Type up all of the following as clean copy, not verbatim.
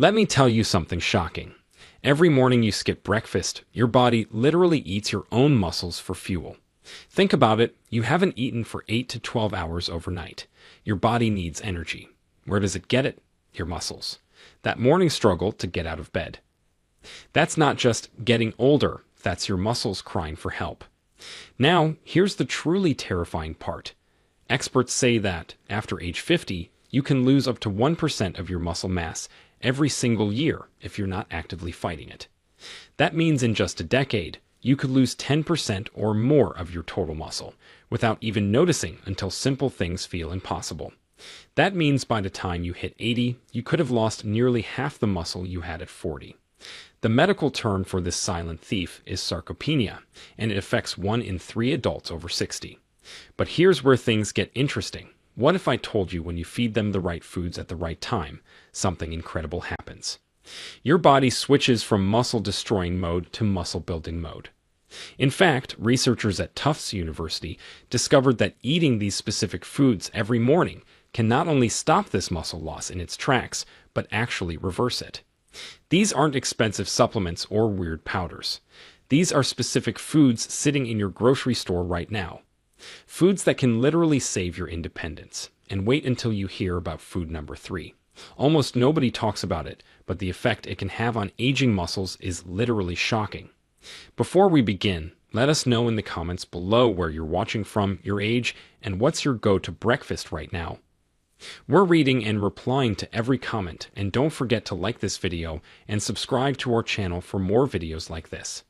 Let me tell you something shocking. Every morning you skip breakfast, your body literally eats your own muscles for fuel. Think about it, you haven't eaten for 8 to 12 hours overnight. Your body needs energy. Where does it get it? Your muscles. That morning struggle to get out of bed. That's not just getting older, that's your muscles crying for help. Now, here's the truly terrifying part. Experts say that, after age 50, you can lose up to 1% of your muscle mass every single year if you're not actively fighting it. That means in just a decade, you could lose 10% or more of your total muscle without even noticing until simple things feel impossible. That means by the time you hit 80, you could have lost nearly half the muscle you had at 40. The medical term for this silent thief is sarcopenia, and it affects 1 in 3 adults over 60. But here's where things get interesting. What if I told you when you feed them the right foods at the right time, something incredible happens? Your body switches from muscle-destroying mode to muscle-building mode. In fact, researchers at Tufts University discovered that eating these specific foods every morning can not only stop this muscle loss in its tracks, but actually reverse it. These aren't expensive supplements or weird powders. These are specific foods sitting in your grocery store right now. Foods that can literally save your independence. And wait until you hear about food number 3. Almost nobody talks about it, but the effect it can have on aging muscles is literally shocking. Before we begin, let us know in the comments below where you're watching from, your age, and what's your go-to breakfast right now. We're reading and replying to every comment, and don't forget to like this video and subscribe to our channel for more videos like this.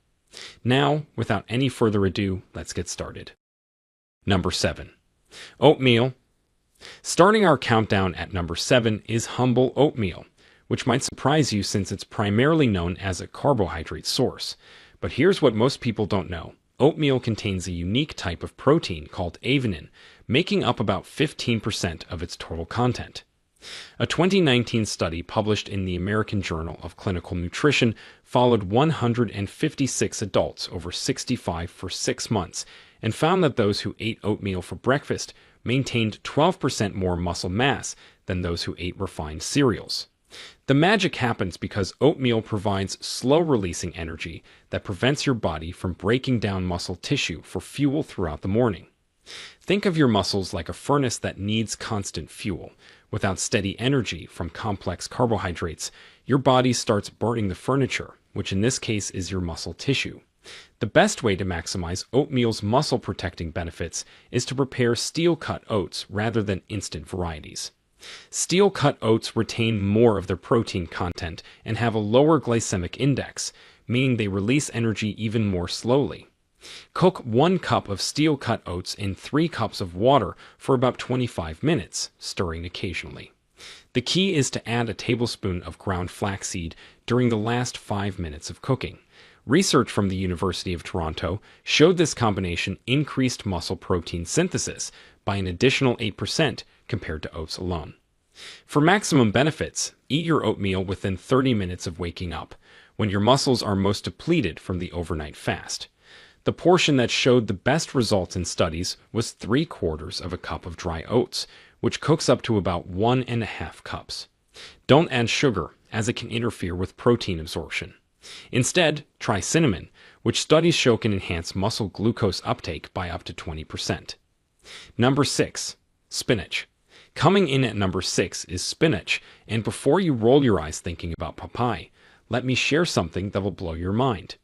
Now, without any further ado, let's get started. Number 7. Oatmeal. Starting our countdown at number 7 is humble oatmeal, which might surprise you since it's primarily known as a carbohydrate source. But here's what most people don't know. Oatmeal contains a unique type of protein called avenin, making up about 15% of its total content. A 2019 study published in the American Journal of Clinical Nutrition followed 156 adults over 65 for 6 months and found that those who ate oatmeal for breakfast maintained 12% more muscle mass than those who ate refined cereals. The magic happens because oatmeal provides slow-releasing energy that prevents your body from breaking down muscle tissue for fuel throughout the morning. Think of your muscles like a furnace that needs constant fuel. Without steady energy from complex carbohydrates, your body starts burning the furniture, which in this case is your muscle tissue. The best way to maximize oatmeal's muscle-protecting benefits is to prepare steel-cut oats rather than instant varieties. Steel-cut oats retain more of their protein content and have a lower glycemic index, meaning they release energy even more slowly. Cook 1 cup of steel-cut oats in 3 cups of water for about 25 minutes, stirring occasionally. The key is to add a tablespoon of ground flaxseed during the last 5 minutes of cooking. Research from the University of Toronto showed this combination increased muscle protein synthesis by an additional 8% compared to oats alone. For maximum benefits, eat your oatmeal within 30 minutes of waking up, when your muscles are most depleted from the overnight fast. The portion that showed the best results in studies was 3/4 of a cup of dry oats, which cooks up to about 1.5 cups. Don't add sugar, as it can interfere with protein absorption. Instead, try cinnamon, which studies show can enhance muscle glucose uptake by up to 20%. Number 6. Spinach. Coming in at number 6 is spinach, and before you roll your eyes thinking about Popeye, let me share something that will blow your mind.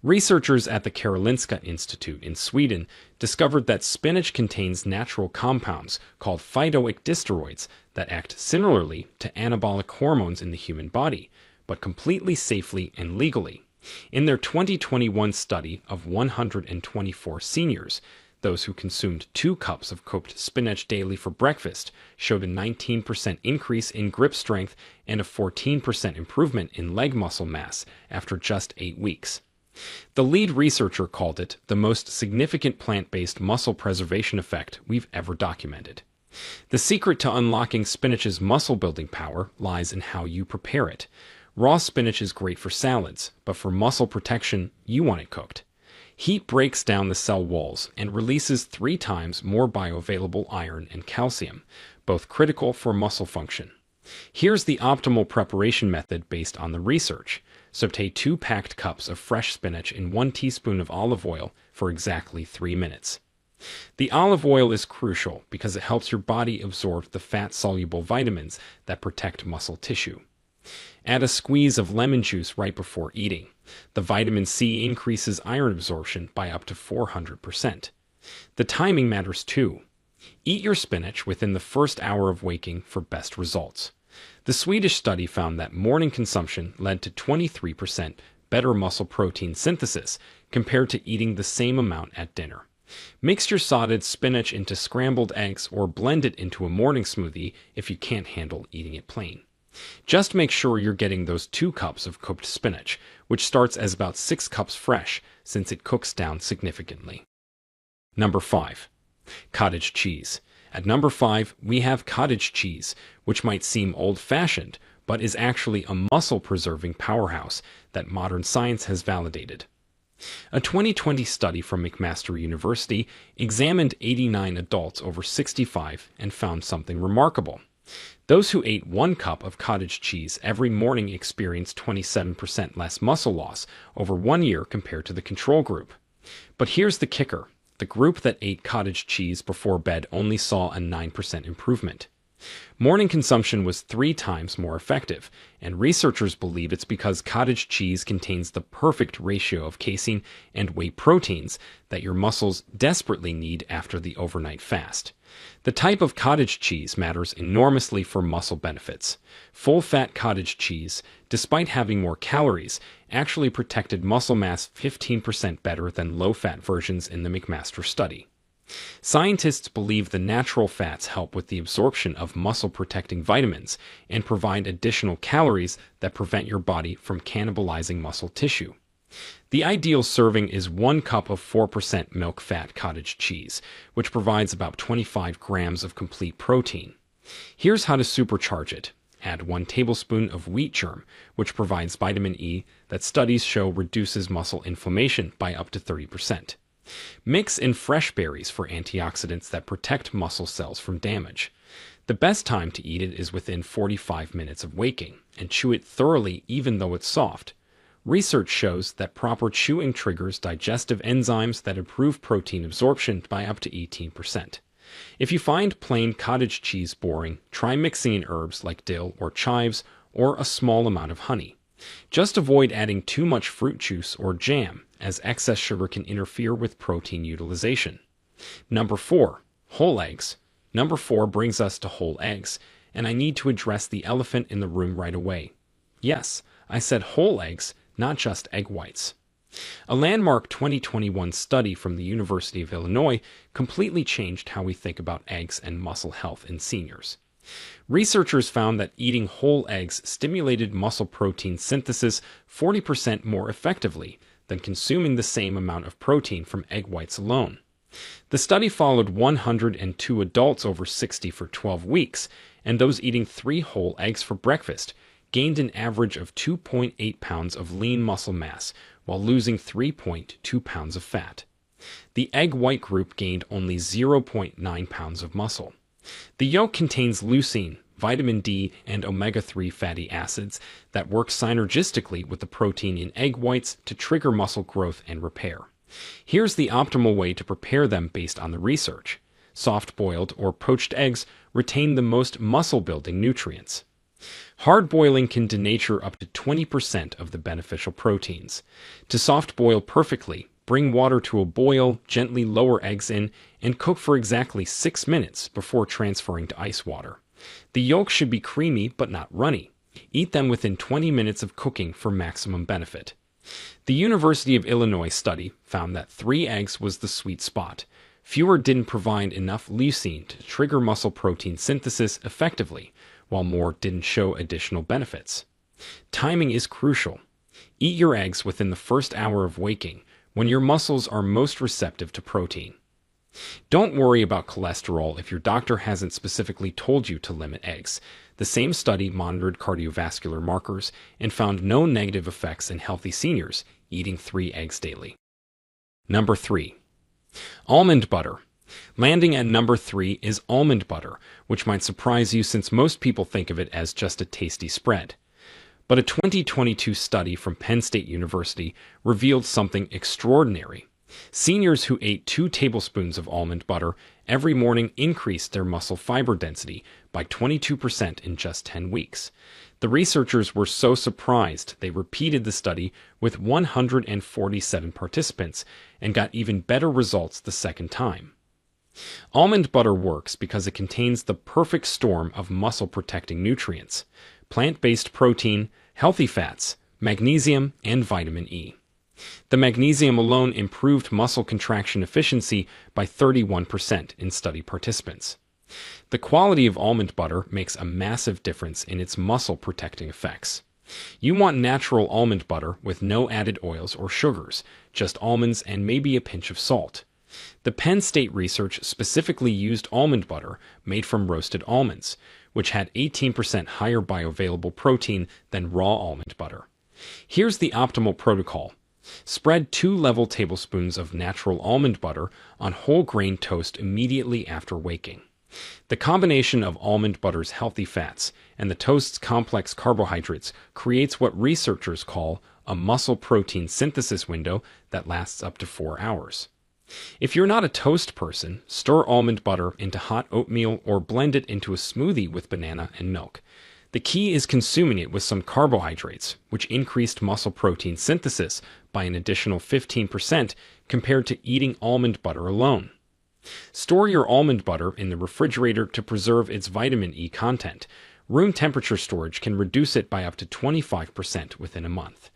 Researchers at the Karolinska Institute in Sweden discovered that spinach contains natural compounds called phytoesterics that act similarly to anabolic hormones in the human body, but completely safely and legally. In their 2021 study of 124 seniors, those who consumed 2 cups of cooked spinach daily for breakfast showed a 19% increase in grip strength and a 14% improvement in leg muscle mass after just 8 weeks. The lead researcher called it the most significant plant-based muscle preservation effect we've ever documented. The secret to unlocking spinach's muscle-building power lies in how you prepare it. Raw spinach is great for salads, but for muscle protection, you want it cooked. Heat breaks down the cell walls and releases 3 times more bioavailable iron and calcium, both critical for muscle function. Here's the optimal preparation method based on the research. Saute 2 packed cups of fresh spinach in 1 teaspoon of olive oil for exactly 3 minutes. The olive oil is crucial because it helps your body absorb the fat-soluble vitamins that protect muscle tissue. Add a squeeze of lemon juice right before eating. The vitamin C increases iron absorption by up to 400%. The timing matters too. Eat your spinach within the first hour of waking for best results. The Swedish study found that morning consumption led to 23% better muscle protein synthesis compared to eating the same amount at dinner. Mix your sauteed spinach into scrambled eggs or blend it into a morning smoothie if you can't handle eating it plain. Just make sure you're getting those 2 cups of cooked spinach, which starts as about 6 cups fresh since it cooks down significantly. Number 5. Cottage cheese. At number 5, we have cottage cheese, which might seem old-fashioned, but is actually a muscle-preserving powerhouse that modern science has validated. A 2020 study from McMaster University examined 89 adults over 65 and found something remarkable. Those who ate 1 cup of cottage cheese every morning experienced 27% less muscle loss over 1 year compared to the control group. But here's the kicker. The group that ate cottage cheese before bed only saw a 9% improvement. Morning consumption was 3 times more effective, and researchers believe it's because cottage cheese contains the perfect ratio of casein and whey proteins that your muscles desperately need after the overnight fast. The type of cottage cheese matters enormously for muscle benefits. Full-fat cottage cheese, despite having more calories, actually protected muscle mass 15% better than low-fat versions in the McMaster study. Scientists believe the natural fats help with the absorption of muscle-protecting vitamins and provide additional calories that prevent your body from cannibalizing muscle tissue. The ideal serving is 1 cup of 4% milk-fat cottage cheese, which provides about 25 grams of complete protein. Here's how to supercharge it. Add 1 tablespoon of wheat germ, which provides vitamin E that studies show reduces muscle inflammation by up to 30%. Mix in fresh berries for antioxidants that protect muscle cells from damage. The best time to eat it is within 45 minutes of waking, and chew it thoroughly even though it's soft. Research shows that proper chewing triggers digestive enzymes that improve protein absorption by up to 18%. If you find plain cottage cheese boring, try mixing in herbs like dill or chives or a small amount of honey. Just avoid adding too much fruit juice or jam, as excess sugar can interfere with protein utilization. Number 4. Whole eggs. Number 4 brings us to whole eggs, and I need to address the elephant in the room right away. Yes, I said whole eggs, not just egg whites. A landmark 2021 study from the University of Illinois completely changed how we think about eggs and muscle health in seniors. Researchers found that eating whole eggs stimulated muscle protein synthesis 40% more effectively than consuming the same amount of protein from egg whites alone. The study followed 102 adults over 60 for 12 weeks, and those eating 3 whole eggs for breakfast gained an average of 2.8 pounds of lean muscle mass while losing 3.2 pounds of fat. The egg white group gained only 0.9 pounds of muscle. The yolk contains leucine, vitamin D, and omega-3 fatty acids that work synergistically with the protein in egg whites to trigger muscle growth and repair. Here's the optimal way to prepare them based on the research. Soft-boiled or poached eggs retain the most muscle-building nutrients. Hard boiling can denature up to 20% of the beneficial proteins. To soft boil perfectly, bring water to a boil, gently lower eggs in, and cook for exactly 6 minutes before transferring to ice water. The yolks should be creamy but not runny. Eat them within 20 minutes of cooking for maximum benefit. The University of Illinois study found that 3 eggs was the sweet spot. Fewer didn't provide enough leucine to trigger muscle protein synthesis effectively, while more didn't show additional benefits. Timing is crucial. Eat your eggs within the first hour of waking, when your muscles are most receptive to protein. Don't worry about cholesterol if your doctor hasn't specifically told you to limit eggs. The same study monitored cardiovascular markers and found no negative effects in healthy seniors eating 3 eggs daily. Number 3. Almond butter. Landing at number 3 is almond butter, which might surprise you since most people think of it as just a tasty spread. But a 2022 study from Penn State University revealed something extraordinary. Seniors who ate 2 tablespoons of almond butter every morning increased their muscle fiber density by 22% in just 10 weeks. The researchers were so surprised they repeated the study with 147 participants and got even better results the second time. Almond butter works because it contains the perfect storm of muscle-protecting nutrients: plant-based protein, healthy fats, magnesium, and vitamin E. The magnesium alone improved muscle contraction efficiency by 31% in study participants. The quality of almond butter makes a massive difference in its muscle-protecting effects. You want natural almond butter with no added oils or sugars, just almonds and maybe a pinch of salt. The Penn State research specifically used almond butter made from roasted almonds, which had 18% higher bioavailable protein than raw almond butter. Here's the optimal protocol. Spread 2 level tablespoons of natural almond butter on whole grain toast immediately after waking. The combination of almond butter's healthy fats and the toast's complex carbohydrates creates what researchers call a muscle protein synthesis window that lasts up to 4 hours. If you're not a toast person, stir almond butter into hot oatmeal or blend it into a smoothie with banana and milk. The key is consuming it with some carbohydrates, which increased muscle protein synthesis by an additional 15% compared to eating almond butter alone. Store your almond butter in the refrigerator to preserve its vitamin E content. Room temperature storage can reduce it by up to 25% within a month.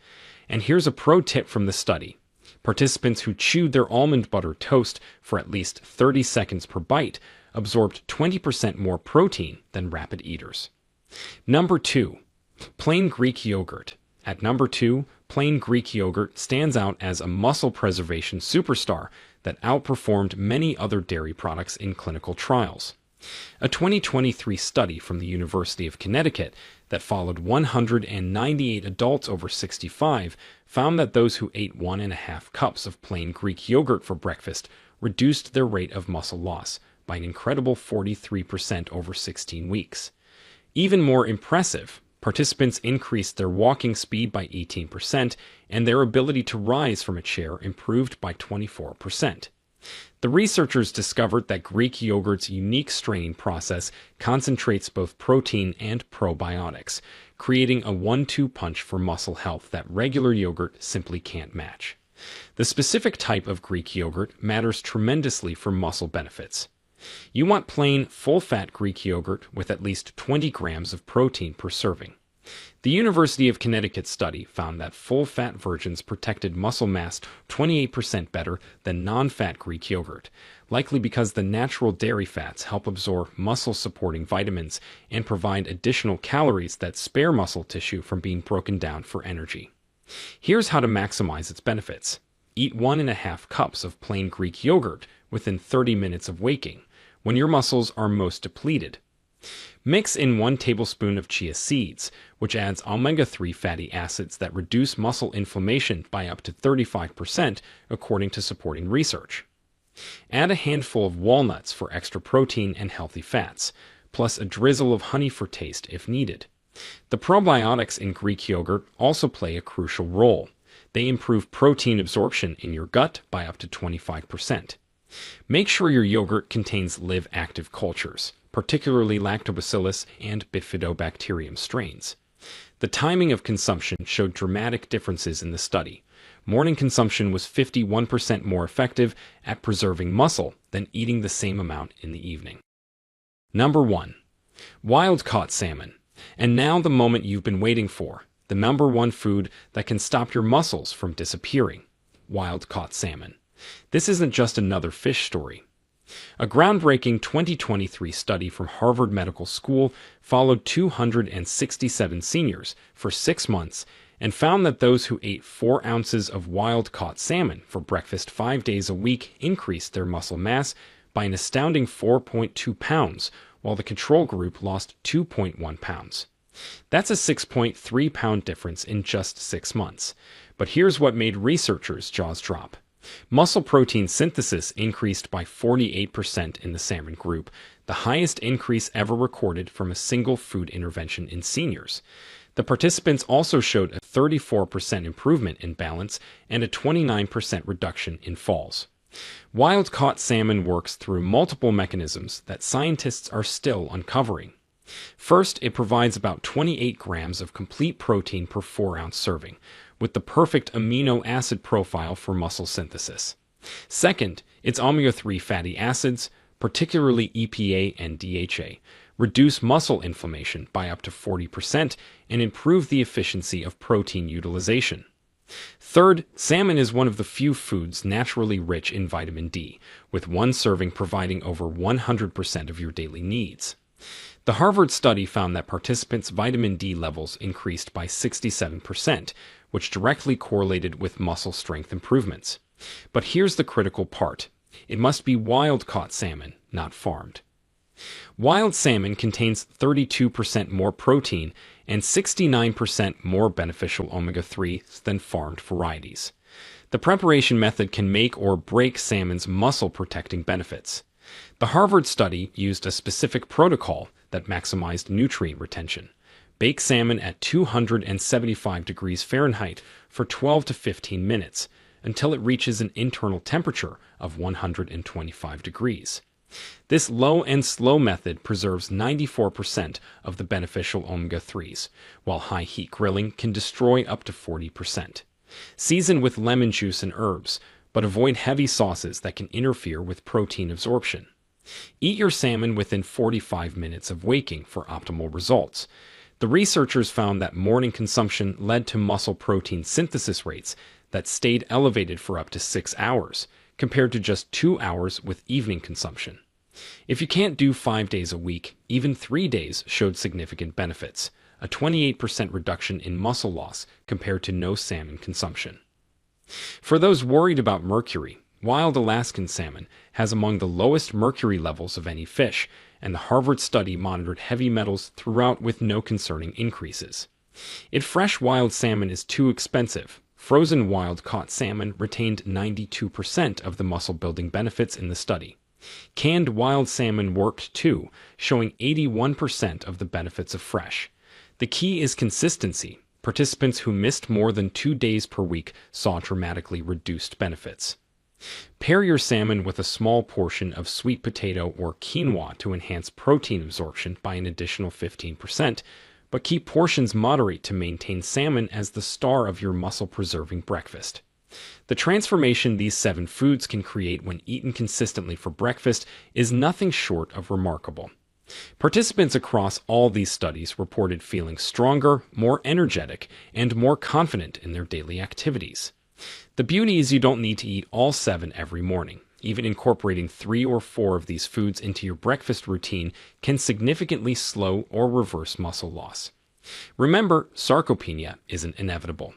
And here's a pro tip from the study. Participants who chewed their almond butter toast for at least 30 seconds per bite absorbed 20% more protein than rapid eaters. Number 2. Plain Greek yogurt. At number 2, plain Greek yogurt stands out as a muscle preservation superstar that outperformed many other dairy products in clinical trials. A 2023 study from the University of Connecticut that followed 198 adults over 65 found that those who ate 1.5 cups of plain Greek yogurt for breakfast reduced their rate of muscle loss by an incredible 43% over 16 weeks. Even more impressive, participants increased their walking speed by 18% and their ability to rise from a chair improved by 24%. The researchers discovered that Greek yogurt's unique straining process concentrates both protein and probiotics, creating a 1-2 punch for muscle health that regular yogurt simply can't match. The specific type of Greek yogurt matters tremendously for muscle benefits. You want plain, full-fat Greek yogurt with at least 20 grams of protein per serving. The University of Connecticut study found that full-fat versions protected muscle mass 28% better than non-fat Greek yogurt, likely because the natural dairy fats help absorb muscle-supporting vitamins and provide additional calories that spare muscle tissue from being broken down for energy. Here's how to maximize its benefits. Eat 1.5 cups of plain Greek yogurt within 30 minutes of waking, when your muscles are most depleted. Mix in 1 tablespoon of chia seeds, which adds omega-3 fatty acids that reduce muscle inflammation by up to 35%, according to supporting research. Add a handful of walnuts for extra protein and healthy fats, plus a drizzle of honey for taste if needed. The probiotics in Greek yogurt also play a crucial role. They improve protein absorption in your gut by up to 25%. Make sure your yogurt contains live-active cultures, particularly lactobacillus and bifidobacterium strains. The timing of consumption showed dramatic differences in the study. Morning consumption was 51% more effective at preserving muscle than eating the same amount in the evening. Number 1. Wild-caught salmon. And now the moment you've been waiting for, the number 1 food that can stop your muscles from disappearing: wild-caught salmon. This isn't just another fish story. A groundbreaking 2023 study from Harvard Medical School followed 267 seniors for 6 months and found that those who ate 4 ounces of wild-caught salmon for breakfast 5 days a week increased their muscle mass by an astounding 4.2 pounds, while the control group lost 2.1 pounds. That's a 6.3 pound difference in just 6 months. But here's what made researchers' jaws drop. Muscle protein synthesis increased by 48% in the salmon group, the highest increase ever recorded from a single food intervention in seniors. The participants also showed a 34% improvement in balance and a 29% reduction in falls. Wild-caught salmon works through multiple mechanisms that scientists are still uncovering. First, it provides about 28 grams of complete protein per 4-ounce serving, with the perfect amino acid profile for muscle synthesis. Second, its omega-3 fatty acids, particularly EPA and DHA, reduce muscle inflammation by up to 40% and improve the efficiency of protein utilization. Third, salmon is one of the few foods naturally rich in vitamin D, with one serving providing over 100% of your daily needs. The Harvard study found that participants' vitamin D levels increased by 67%, which directly correlated with muscle strength improvements. But here's the critical part. It must be wild-caught salmon, not farmed. Wild salmon contains 32% more protein and 69% more beneficial omega-3s than farmed varieties. The preparation method can make or break salmon's muscle-protecting benefits. The Harvard study used a specific protocol that maximized nutrient retention. Bake salmon at 275 degrees Fahrenheit for 12 to 15 minutes until it reaches an internal temperature of 125 degrees. This low and slow method preserves 94% of the beneficial omega-3s, while high heat grilling can destroy up to 40%. Season with lemon juice and herbs, but avoid heavy sauces that can interfere with protein absorption. Eat your salmon within 45 minutes of waking for optimal results. The researchers found that morning consumption led to muscle protein synthesis rates that stayed elevated for up to 6 hours, compared to just 2 hours with evening consumption. If you can't do 5 days a week, even 3 days showed significant benefits, a 28% reduction in muscle loss compared to no salmon consumption. For those worried about mercury, wild Alaskan salmon has among the lowest mercury levels of any fish, and the Harvard study monitored heavy metals throughout with no concerning increases. If fresh wild salmon is too expensive, frozen wild-caught salmon retained 92% of the muscle-building benefits in the study. Canned wild salmon worked too, showing 81% of the benefits of fresh. The key is consistency. Participants who missed more than 2 days per week saw dramatically reduced benefits. Pair your salmon with a small portion of sweet potato or quinoa to enhance protein absorption by an additional 15%, but keep portions moderate to maintain salmon as the star of your muscle-preserving breakfast. The transformation these 7 foods can create when eaten consistently for breakfast is nothing short of remarkable. Participants across all these studies reported feeling stronger, more energetic, and more confident in their daily activities. The beauty is you don't need to eat all 7 every morning. Even incorporating 3 or 4 of these foods into your breakfast routine can significantly slow or reverse muscle loss. Remember, sarcopenia isn't inevitable.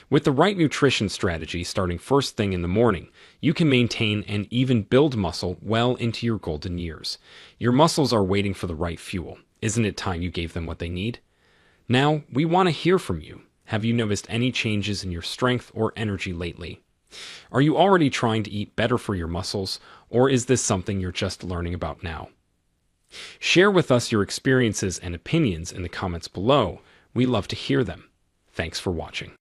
With the right nutrition strategy starting first thing in the morning, you can maintain and even build muscle well into your golden years. Your muscles are waiting for the right fuel. Isn't it time you gave them what they need? Now, we want to hear from you. Have you noticed any changes in your strength or energy lately? Are you already trying to eat better for your muscles, or is this something you're just learning about now? Share with us your experiences and opinions in the comments below. We love to hear them. Thanks for watching.